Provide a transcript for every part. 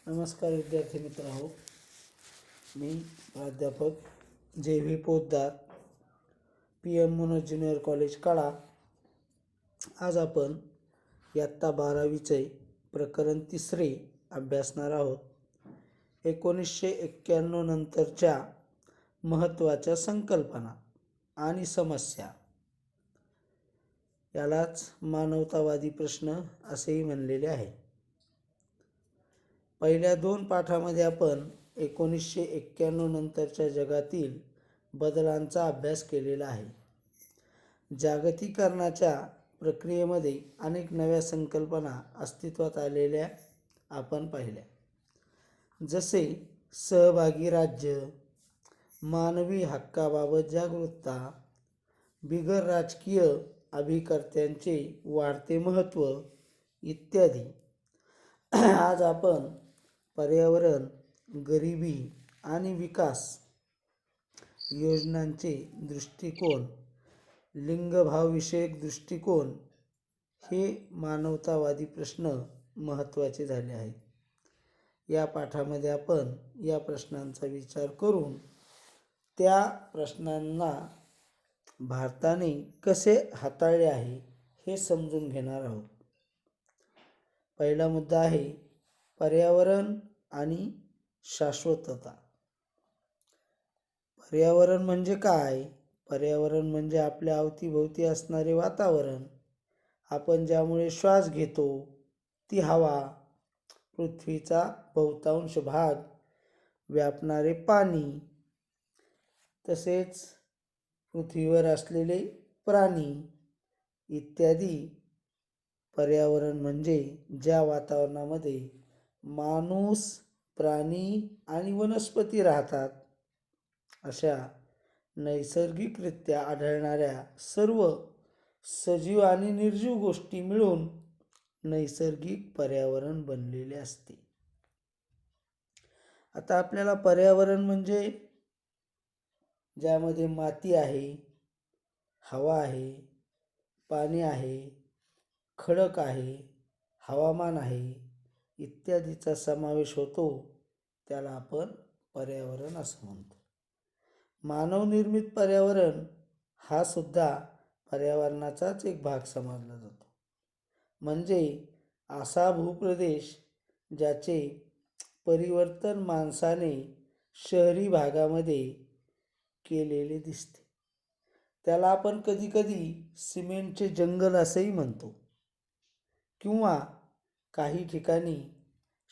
नमस्कार विद्यार्थी मित्रांनो, मी प्राध्यापक J V. Poddar, PM Manoj junior college कळा. आज आपण इयत्ता 12वीचे प्रकरण 3 अभ्यासणार आहोत. 1991 नंतरच्या महत्त्वाच्या संकल्पना आणि समस्या, यालाच मानवतावादी प्रश्न असेही म्हणलेले आहे. पहिल्या 2 पाठामध्ये आपण 1991 नंतरच्या जगातील बदलांचा अभ्यास केलेला आहे. जागतिकीकरणाच्या प्रक्रियेमध्ये अनेक नव्या संकल्पना अस्तित्वात आलेल्या आपण पाहिल्या, जसे सहभागी राज्य, मानवी हक्काबाबत जागरूकता, बिगर राजकीय अभिकर्त्यांचे वाढते महत्त्व इत्यादी. आज आपण पर्यावरण, गरिबी आणि विकास योजनांचे दृष्टिकोन, लिंगभावविषयक दृष्टिकोन हे मानवतावादी प्रश्न महत्त्वाचे झाले आहेत. या पाठामध्ये आपण या प्रश्नांचा विचार करून त्या प्रश्नांना भारताने कसे हाताळले आहे हे समजून घेणार आहोत. पहिला मुद्दा आहे पर्यावरण आणि शाश्वतता. पर्यावरण म्हणजे काय? पर्यावरण म्हणजे आपल्या अवतीभोवती असणारे वातावरण, आपण ज्यामुळे श्वास घेतो ती हवा, पृथ्वीचा बहुतांश भाग व्यापणारे पाणी, तसेच पृथ्वीवर असलेले प्राणी इत्यादी. पर्यावरण म्हणजे ज्या वातावरणामध्ये माणूस, प्राणी आणि वनस्पती राहतात, अशा नैसर्गिकरित्या आढळणाऱ्या सर्व सजीव आणि निर्जीव गोष्टी मिळून नैसर्गिक पर्यावरण बनलेले असते. आता आपल्याला पर्यावरण म्हणजे ज्यामध्ये माती आहे, हवा आहे, पाणी आहे, खडक आहे, हवामान आहे इत्यादीचा समावेश होतो, त्याला आपण पर्यावरण असं म्हणतो. मानवनिर्मित पर्यावरण हा सुद्धा पर्यावरणाचाच एक भाग समजला जातो. म्हणजे असा भूप्रदेश ज्याचे परिवर्तन माणसाने शहरी भागामध्ये केलेले दिसते. त्याला आपण कधीकधी सिमेंटचे जंगल असेही म्हणतो, किंवा काही ठिकाणी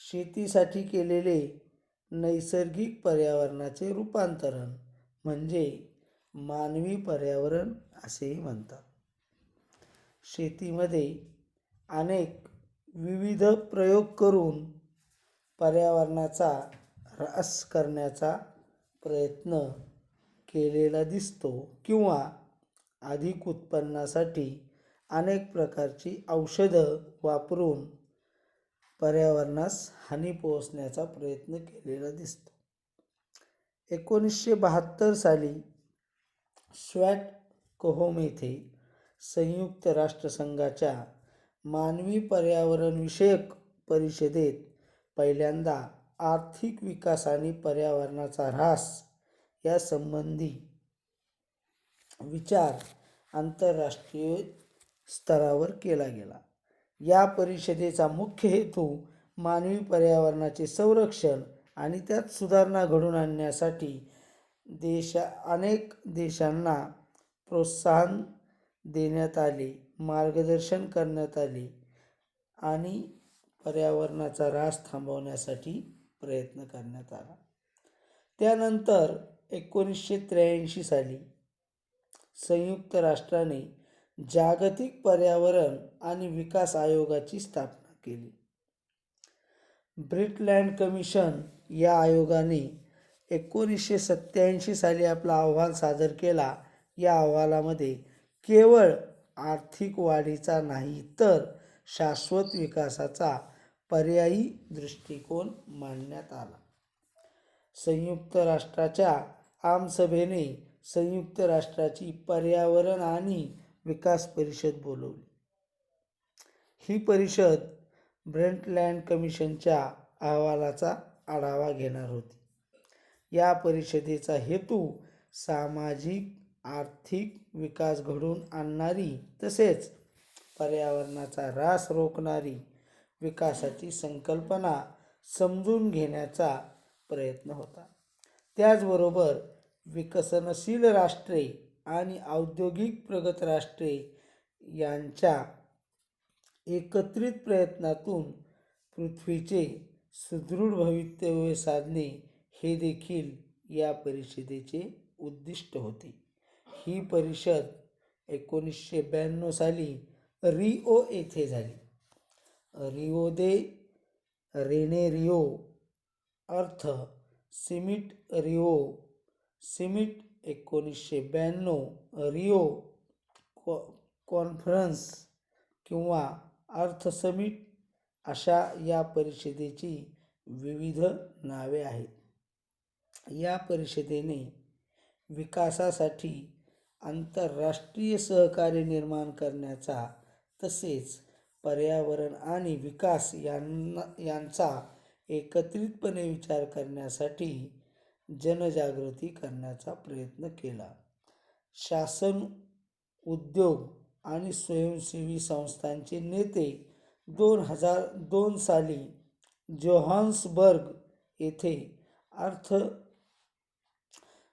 शेतीसाठी केलेले नैसर्गिक पर्यावरणाचे रूपांतरण म्हणजे मानवी पर्यावरण असेही म्हणतात. शेतीमध्ये अनेक विविध प्रयोग करून पर्यावरणाचा ऱ्हास करण्याचा प्रयत्न केलेला दिसतो, किंवा अधिक उत्पन्नासाठी अनेक प्रकारची औषधं वापरून पर्यावरणास हानी पोहोचण्याचा प्रयत्न केलेला दिसतो. 1972 साली स्टॉकहोम येथे संयुक्त राष्ट्रसंघाच्या मानवी पर्यावरणविषयक परिषदेत पहिल्यांदा आर्थिक विकास आणि पर्यावरणाचा ऱ्हास यासंबंधी विचार आंतरराष्ट्रीय स्तरावर केला गेला. या परिषदेचा मुख्य हेतू मानवी पर्यावरणाचे संरक्षण आणि त्यात सुधारणा घडवून आणण्यासाठी अनेक देशांना प्रोत्साहन देण्यात आले, मार्गदर्शन करण्यात आले आणि पर्यावरणाचा ऱ्हास थांबवण्यासाठी प्रयत्न करण्यात आला. त्यानंतर 1983 साली संयुक्त राष्ट्राने जागतिक पर्यावरण आणि विकास आयोगाची स्थापना केली. ब्रिटलँड कमिशन या आयोगाने 1987 साली आपला अहवाल सादर केला. या अहवालामध्ये केवळ आर्थिक वाढीचा नाही तर शाश्वत विकासाचा पर्यायी दृष्टिकोन मांडण्यात आला. संयुक्त राष्ट्राच्या आमसभेने संयुक्त राष्ट्राची पर्यावरण आणि विकास परिषद बोलावली. ही परिषद ब्रिटलँड कमिशनच्या अहवालाचा आढावा घेणार होती. या परिषदेचा हेतू सामाजिक आर्थिक विकास घडवून आणणारी तसेच पर्यावरणाचा ऱ्हास रोखणारी विकासाची संकल्पना समजून घेण्याचा प्रयत्न होता. त्याचबरोबर विकसनशील राष्ट्रे आणि औद्योगिक प्रगत राष्ट्रे यांच्या एकत्रित प्रयत्नातून पृथ्वीचे सुदृढ भवितव्य साधणे हे देखील या परिषदेचे उद्दिष्ट होते. ही परिषद 1992 साली रिओ येथे झाली. रिओ दे रेनेरिओ अर्थ summit Rio summit 1992 Rio conference किंवा अर्थ समिट अशा या परिषदेची विविध नावे आहेत. या परिषदेने विकासासाठी आंतरराष्ट्रीय सहकार्य निर्माण करण्याचा तसेच पर्यावरण आणि विकास यांचा एकत्रितपणे विचार करण्यासाठी जनजागृती करण्याचा प्रयत्न केला. शासन, उद्योग आणि स्वयंसेवी संस्थांचे नेते 2002 साली जोहान्सबर्ग येथे अर्थ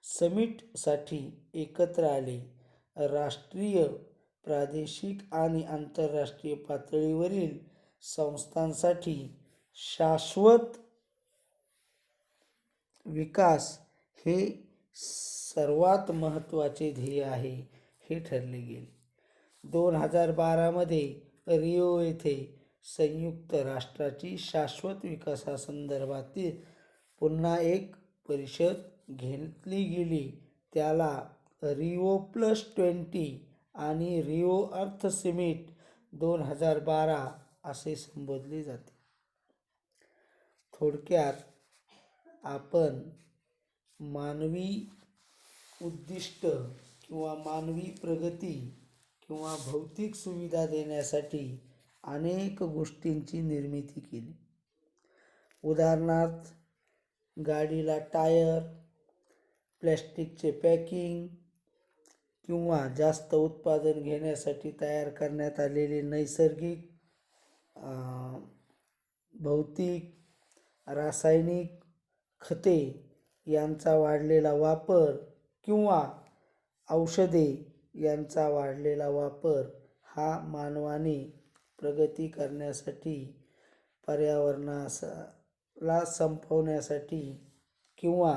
समिटसाठी एकत्र आले. राष्ट्रीय, प्रादेशिक आणि आंतरराष्ट्रीय पातळीवरील संस्थांसाठी शाश्वत विकास हे सर्वात महत्त्वाचे ध्येय आहे हे ठरले गेले. 2012 मध्ये रिओ येथे संयुक्त राष्ट्राची शाश्वत विकासासंदर्भातील पुन्हा एक परिषद घेतली गेली. त्याला रिओ+20 आणि रिओ अर्थ समिट 2012 असे संबोधले जाते. थोडक्यात आपण मानवी उद्दिष्ट किंवा मानवी प्रगती किंवा भौतिक सुविधा देण्यासाठी अनेक गोष्टींची निर्मिती केली. उदाहरणार्थ गाडीला टायर, प्लॅस्टिकचे पॅकिंग किंवा जास्त उत्पादन घेण्यासाठी तयार करण्यात आलेले नैसर्गिक, भौतिक, रासायनिक खते यांचा वाढलेला वापर किंवा औषधे यांचा वाढलेला वापर हा मानवाने प्रगती करण्यासाठी, पर्यावरणाला संपवण्यासाठी किंवा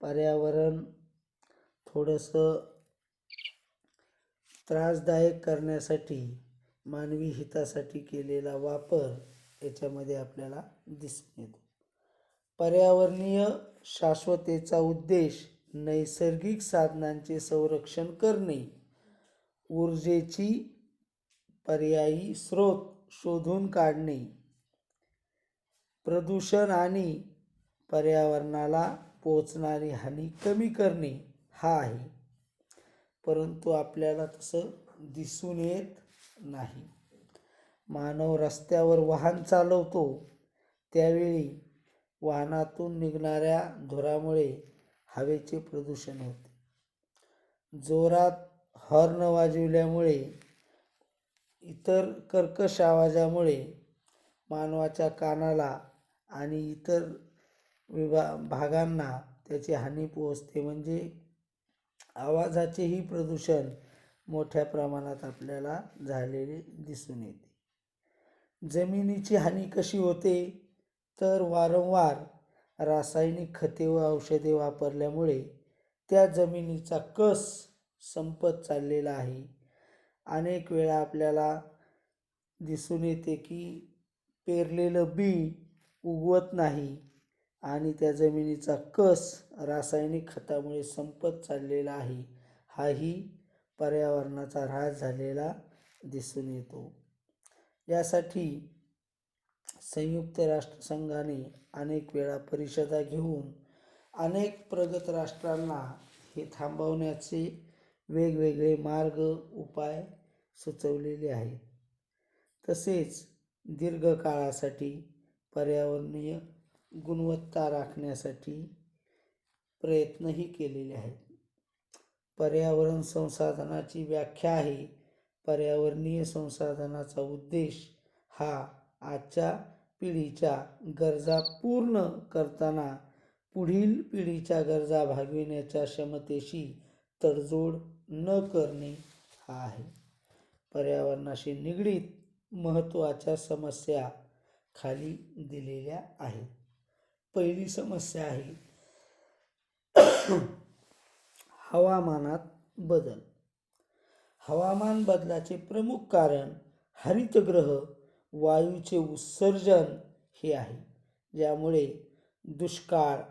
पर्यावरण थोडंसं त्रासदायक करण्यासाठी मानवी हितासाठी केलेला वापर याच्यामध्ये आपल्याला दिसून येतो. पर्यावरणीय शाश्वततेचा उद्देश नैसर्गिक साधनांचे संरक्षण करणे, ऊर्जेची पर्यायी स्रोत शोधून काढणे, प्रदूषण आणि पर्यावरणाला पोचणारी हानी कमी करणे हा आहे. परंतु आपल्याला तसं दिसून येत नाही. मानव रस्त्यावर वाहन चालवतो त्यावेळी वाहनातून निघणाऱ्या धुरामुळे हवेचे प्रदूषण होते. जोरात हॉर्न वाजविल्यामुळे, इतर कर्कश आवाजामुळे मानवाच्या कानाला आणि इतर भागांना त्याची हानी पोहोचते. म्हणजे आवाजाचेही प्रदूषण मोठ्या प्रमाणात आपल्याला झालेले दिसून येते. जमिनीची हानी कशी होते तर वारंवार रासायनिक खते व औषधे वापरल्यामुळे त्या जमिनीचा कस संपत चाललेला आहे. अनेक वेळा आपल्याला दिसून येते की पेरलेलं बी उगवत नाही आणि त्या जमिनीचा कस रासायनिक खतामुळे संपत चाललेला आहे. हाही पर्यावरणाचा ऱ्हास झालेला दिसून येतो. यासाठी संयुक्त राष्ट्रसंघाने अनेक वेळा परिषदा घेऊन अनेक प्रगत राष्ट्रांना हे थांबवण्याचे वेगवेगळे मार्ग उपाय सुचवलेले आहेत. तसेच दीर्घकाळासाठी पर्यावरणीय गुणवत्ता राखण्यासाठी प्रयत्नही केलेले आहेत. पर्यावरण संसाधनाची व्याख्या आहे. पर्यावरणीय संसाधनाचा उद्देश हा आजच्या पिढीच्या गरजा पूर्ण करताना पुढील पिढीच्या गरजा भागविण्याच्या क्षमतेशी तडजोड न करणे हा आहे. पर्यावरणाशी निगडीत महत्त्वाच्या समस्या खाली दिलेल्या आहेत. पहिली समस्या आहे हवामानात बदल. हवामान बदलाचे प्रमुख कारण हरितगृह वायूचे उत्सर्जन हे आहे, ज्यामुळे दुष्काळ,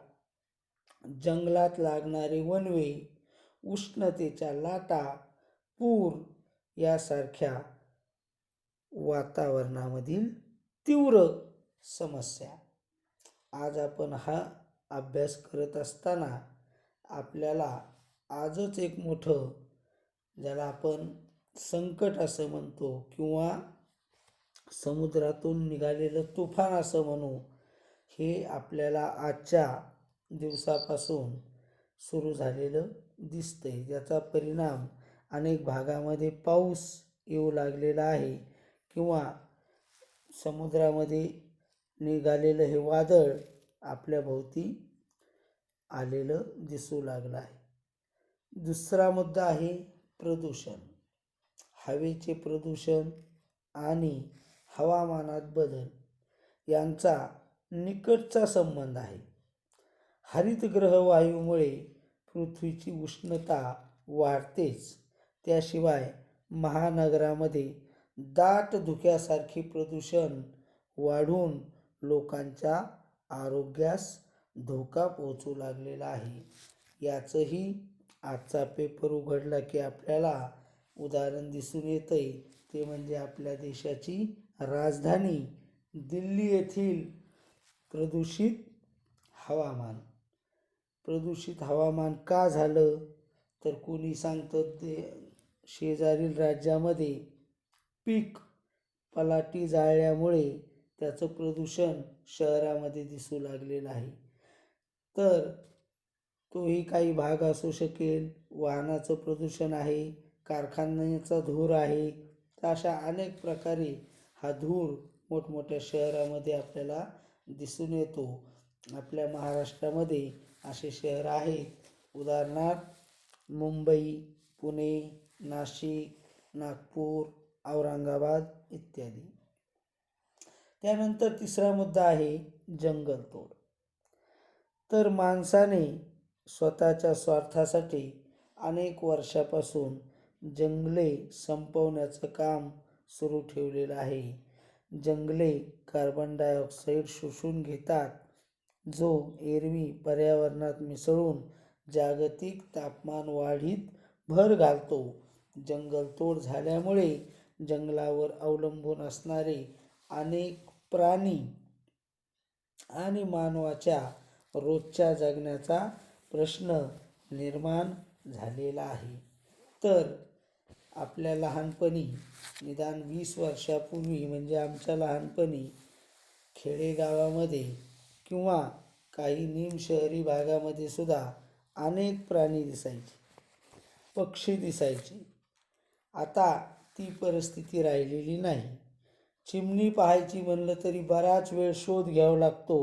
जंगलात लागणारे वणवे, उष्णतेच्या लाटा, पूर यासारख्या वातावरणामधील तीव्र समस्या. आज आपण हा अभ्यास करत असताना आपल्याला आजच एक मोठं, ज्याला आपण संकट असं म्हणतो किंवा समुद्रातून निघालेलं तुफान असं म्हणू, हे आपल्याला आजच्या दिवसापासून सुरू झालेलं दिसतंय. ज्याचा परिणाम अनेक भागामध्ये पाऊस येऊ लागलेला आहे किंवा समुद्रामध्ये निघालेलं हे वादळ आपल्या भोवती आलेलं दिसू लागलं आहे. दुसरा मुद्दा आहे प्रदूषण. हवेचे प्रदूषण आणि हवामानात बदल यांचा निकटचा संबंध आहे. हरितगृह वायूमुळे पृथ्वीची उष्णता वाढतेच, त्याशिवाय महानगरामध्ये दाट धुक्यासारखे प्रदूषण वाढून लोकांच्या आरोग्यास धोका पोहोचू लागलेला आहे. याचंही आजचा पेपर उघडला की आपल्याला उदाहरण दिसून येतंय. ते म्हणजे आपल्या देशाची राजधानी दिल्ली येथील प्रदूषित हवामान. प्रदूषित हवामान का झालं तर कोणी सांगतं ते शेजारील राज्यामध्ये पीक पलाटी जाळल्यामुळे त्याचं प्रदूषण शहरामध्ये दिसू लागलेलं आहे. तर तोही काही भाग असू शकेल. वाहनाचं प्रदूषण आहे, कारखान्याचा धूर आहे. तर अशा अनेक प्रकारे हा धूर मोठमोठ्या शहरामध्ये आपल्याला दिसून येतो. आपल्या महाराष्ट्रामध्ये असे शहर आहेत, उदाहरणार्थ मुंबई, पुणे, नाशिक, नागपूर, औरंगाबाद इत्यादी. त्यानंतर तिसरा मुद्दा आहे जंगलतोड. तर माणसाने स्वतःच्या स्वार्थासाठी अनेक वर्षापासून जंगले संपवण्याचं काम सुरू ठेवलेलं आहे. जंगले कार्बन डायऑक्साईड शोषून घेतात, जो एरवी पर्यावरणात मिसळून जागतिक तापमान वाढीत भर घालतो. जंगलतोड झाल्यामुळे जंगलावर अवलंबून असणारे अनेक प्राणी आणि मानवाच्या रोजच्या जगण्याचा प्रश्न निर्माण झालेला आहे. तर आपल्या लहानपणी, निदान 20 वर्षापूर्वी म्हणजे आमच्या लहानपणी, खेडेगावामध्ये किंवा काही निम शहरी भागामध्ये सुद्धा अनेक प्राणी दिसायचे, पक्षी दिसायचे. आता ती परिस्थिती राहिलेली नाही. चिमणी पाहायची म्हणलं तरी बराच वेळ शोध घ्यावा लागतो.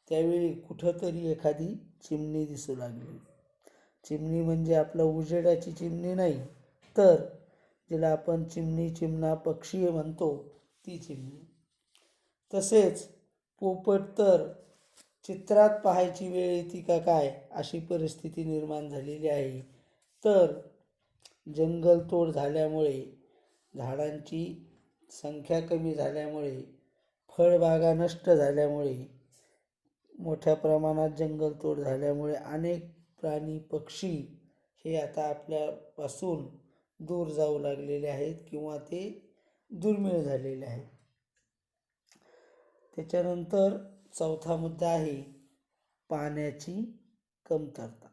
त्यावेळी कुठंतरी एखादी चिमणी दिसू लागली. चिमणी म्हणजे आपलं उजेडाची चिमणी नाही, तर जिला आपण चिमणी, चिमणा, पक्षी म्हणतो, ती चिमणी. तसेच पोपट तर चित्रात पाहायची वेळ येते का काय अशी परिस्थिती निर्माण झालेली आहे. तर जंगलतोड झाल्यामुळे, झाडांची संख्या कमी झाल्यामुळे, फळबागा नष्ट झाल्यामुळे, मोठ्या प्रमाणात जंगलतोड झाल्यामुळे अनेक प्राणी, पक्षी हे आता आपल्यापासून दूर जाऊ लागलेले आहेत किंवा ते दुर्मिळ झालेले आहेत. त्याच्यानंतर चौथा मुद्दा आहे पाण्याची कमतरता.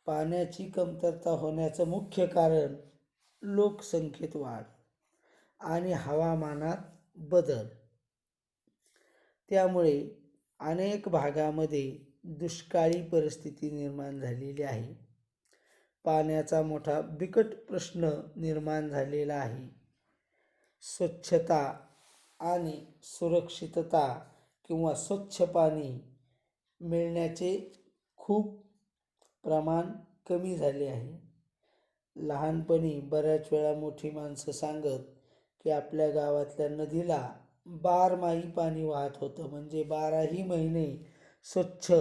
पाण्याची कमतरता होण्याचं मुख्य कारण लोकसंख्येत वाढ आणि हवामानात बदल. त्यामुळे अनेक भागामध्ये दुष्काळी परिस्थिती निर्माण झालेली आहे. पाण्याचा मोठा बिकट प्रश्न निर्माण झालेला आहे. स्वच्छता आणि सुरक्षितता किंवा स्वच्छ पाणी मिळण्याचे खूप प्रमाण कमी झाले आहे. लहानपणी बऱ्याच वेळा मोठी माणसं सांगत की आपल्या गावातल्या नदीला बारमाही पाणी वाहत होतं, म्हणजे 12ही महिने स्वच्छ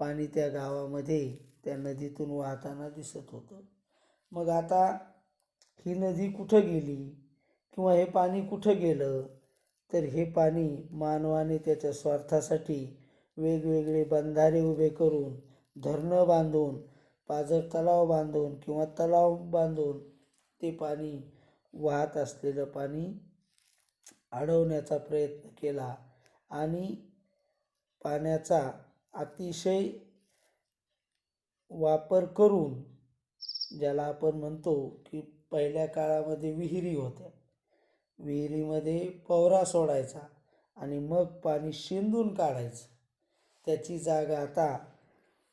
पाणी त्या गावामध्ये त्या नदीतून वाहताना दिसत होतं. मग आता ही नदी कुठं गेली किंवा हे पाणी कुठं गेलं, तर हे पाणी मानवाने त्याच्या स्वार्थासाठी वेगवेगळे बंधारे उभे करून, धरणं बांधून, पाझर तलाव बांधून किंवा तलाव बांधून ते पाणी वाहत असलेलं पाणी अडवण्याचा प्रयत्न केला आणि पाण्याचा अतिशय वापर करून, ज्याला आपण म्हणतो की पहिल्या काळामध्ये विहिरी होत्या, विहिरीमध्ये पवरा सोडायचा आणि मग पाणी शेंदून काढायचं. त्याची जागा आता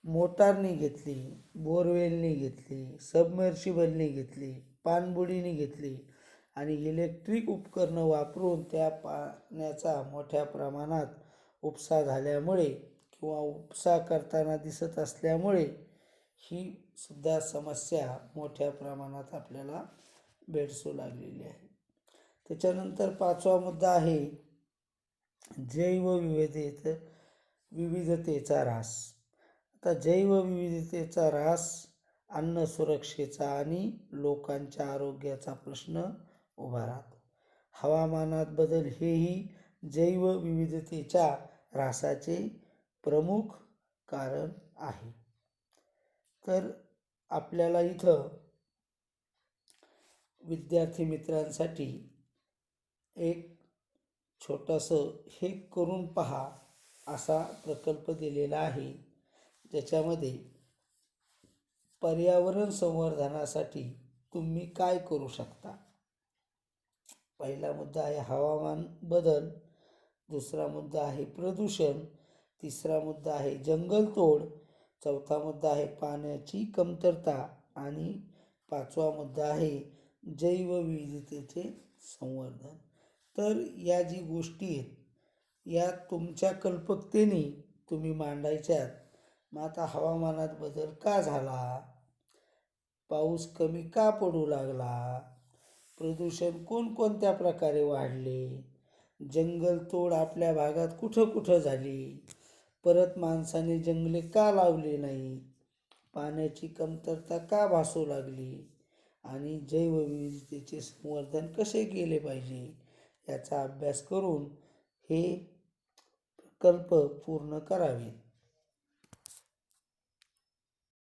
मोटारने घेतली, बोरवेलने घेतली, सबमर्शिबलने घेतली, पाणबुडीने घेतली आणि इलेक्ट्रिक उपकरणं वापरून त्या पाण्याचा मोठ्या प्रमाणात उपसा झाल्यामुळे किंवा उपसा करताना दिसत असल्यामुळे ही सुद्धा समस्या मोठ्या प्रमाणात आपल्याला भेडसू लागलेली आहे. त्याच्यानंतर 5वा मुद्दा आहे विविधतेचा ऱ्हास. आता जैवविविधतेचा ऱ्हास अन्न सुरक्षेचा आणि लोकांच्या आरोग्याचा प्रश्न उभा राहतो. हवामानात बदल हेही जैवविविधतेच्या ऱ्हासाचे प्रमुख कारण आहे. तर आपल्याला इथं विद्यार्थी मित्रांसाठी एक छोटंसं हे करून पहा असा प्रकल्प दिलेला आहे, ज्याच्यामध्ये पर्यावरण संवर्धनासाठी तुम्ही काय करू शकता. पहिला मुद्दा आहे हवामान बदल, दुसरा मुद्दा आहे प्रदूषण, तिसरा मुद्दा आहे जंगलतोड, चौथा मुद्दा आहे पाण्याची कमतरता आणि 5वा मुद्दा आहे जैवविविधतेचे संवर्धन. तर या जी गोष्टी आहेत या तुमच्या कल्पकतेने तुम्ही मांडायच्यात. मग आता हवामानात बदल का झाला, पाऊस कमी का पडू लागला, प्रदूषण कोणकोणत्या प्रकारे वाढले, जंगलतोड आपल्या भागात कुठं कुठं झाली, परत माणसाने जंगले का लावली नाही, पाण्याची कमतरता का भासू लागली आणि जैवविविधतेचे संवर्धन कसे केले पाहिजे याचा अभ्यास करून हे प्रकल्प पूर्ण करावेत.